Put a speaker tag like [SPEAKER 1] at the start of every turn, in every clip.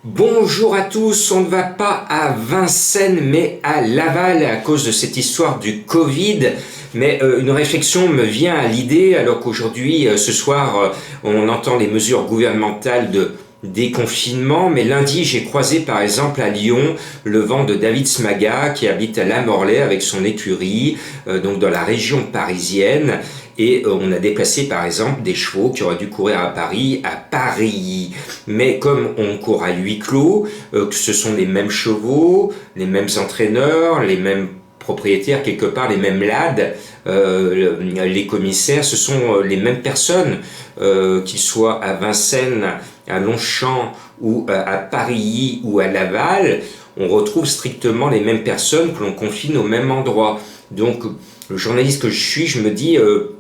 [SPEAKER 1] Bonjour à tous, on ne va pas à Vincennes mais à Laval à cause de cette histoire du Covid. Mais une réflexion me vient à l'idée alors qu'aujourd'hui, ce soir, on entend les mesures gouvernementales de déconfinement. Mais lundi, j'ai croisé par exemple à Lyon le vent de David Smaga qui habite à La Morlaix avec son écurie, donc dans la région parisienne. Et on a déplacé par exemple des chevaux qui auraient dû courir à Paris. Mais comme on court à huis clos, que ce sont les mêmes chevaux, les mêmes entraîneurs, les mêmes propriétaires, quelque part les mêmes lades, les commissaires, ce sont les mêmes personnes, qu'ils soient à Vincennes, à Longchamp ou à Paris ou à Laval, on retrouve strictement les mêmes personnes que l'on confine au même endroit. Donc le journaliste que je suis, je me dis,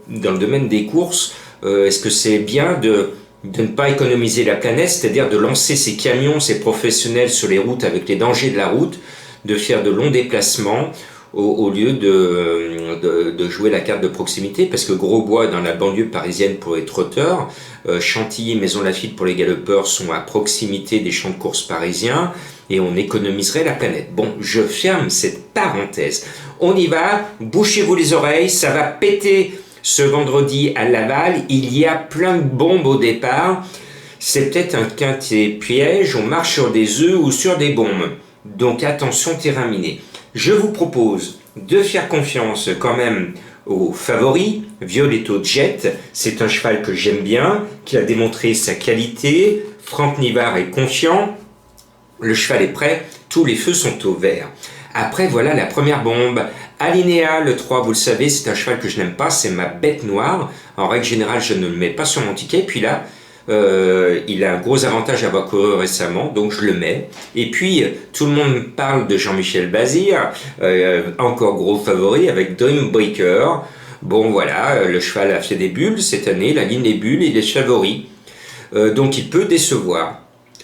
[SPEAKER 1] dans le domaine des courses, est-ce que c'est bien de ne pas économiser la planète, c'est-à-dire de lancer ces camions, ces professionnels sur les routes avec les dangers de la route, de faire de longs déplacements au lieu de jouer la carte de proximité, parce que Grosbois dans la banlieue parisienne pour les trotteurs, Chantilly, Maisons-Laffitte pour les galopeurs sont à proximité des champs de course parisiens, et on économiserait la planète. Bon, je ferme cette parenthèse. On y va, bouchez-vous les oreilles, ça va péter ce vendredi à Laval. Il y a plein de bombes au départ. C'est peut-être un quintet piège, on marche sur des œufs ou sur des bombes. Donc attention, terrain miné. Je vous propose de faire confiance quand même au favori, Violetto Jet. C'est un cheval que j'aime bien, qui a démontré sa qualité. Franck Nivard est confiant. Le cheval est prêt, tous les feux sont au vert. Après, voilà la première bombe. Alinéa, le 3, vous le savez, c'est un cheval que je n'aime pas, c'est ma bête noire. En règle générale, je ne le mets pas sur mon ticket. Puis là, il a un gros avantage à avoir couru récemment, donc je le mets. Et puis, tout le monde parle de Jean-Michel Bazir, encore gros favori avec Dreambreaker. Bon, voilà, le cheval a fait des bulles cette année, la ligne des bulles, il est favori. Donc, il peut décevoir.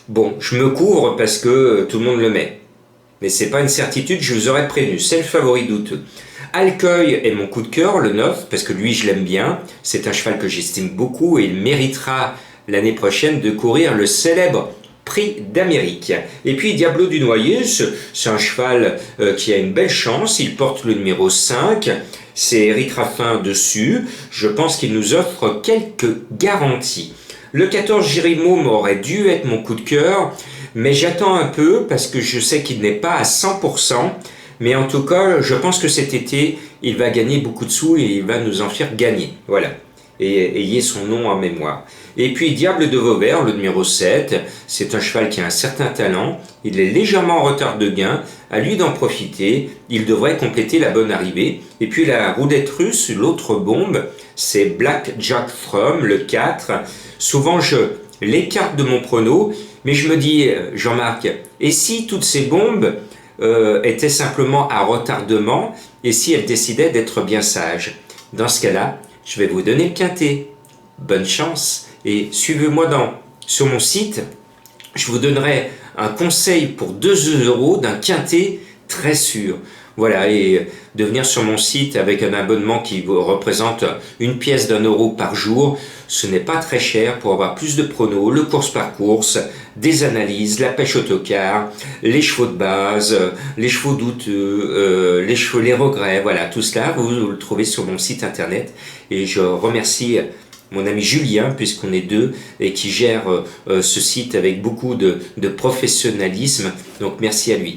[SPEAKER 1] Bon, je me couvre parce que tout le monde le met. Mais c'est pas une certitude, je vous aurais prévenu. C'est le favori douteux. Alcueil est mon coup de cœur, le 9, parce que lui, je l'aime bien. C'est un cheval que j'estime beaucoup et il méritera l'année prochaine de courir le célèbre Prix d'Amérique. Et puis Diablo du Noyer, c'est un cheval qui a une belle chance. Il porte le numéro 5. C'est Eric Raffin dessus. Je pense qu'il nous offre quelques garanties. Le 14 Girimo aurait dû être mon coup de cœur, mais j'attends un peu parce que je sais qu'il n'est pas à 100%. Mais en tout cas, je pense que cet été, il va gagner beaucoup de sous et il va nous en faire gagner. Voilà. Et ayez son nom en mémoire. Et puis Diable de Vauvert, le numéro 7, c'est un cheval qui a un certain talent. Il est légèrement en retard de gain. À lui d'en profiter. Il devrait compléter la bonne arrivée. Et puis la roulette russe, l'autre bombe, c'est Black Jack Fromm, le 4. Souvent, je l'écarte de mon prono, mais je me dis, Jean-Marc, et si toutes ces bombes étaient simplement à retardement, et si elles décidaient d'être bien sages? Dans ce cas-là, je vais vous donner le quintet. Bonne chance, et suivez-moi sur mon site, je vous donnerai un conseil pour 2 € d'un quintet très sûr. Voilà, et de venir sur mon site avec un abonnement qui vous représente une pièce d'1 € par jour, ce n'est pas très cher pour avoir plus de pronos, le course par course, des analyses, la pêche autocar, les chevaux de base, les chevaux douteux, les regrets, voilà, tout cela, vous le trouvez sur mon site internet. Et je remercie mon ami Julien, puisqu'on est deux, et qui gère ce site avec beaucoup de professionnalisme. Donc merci à lui.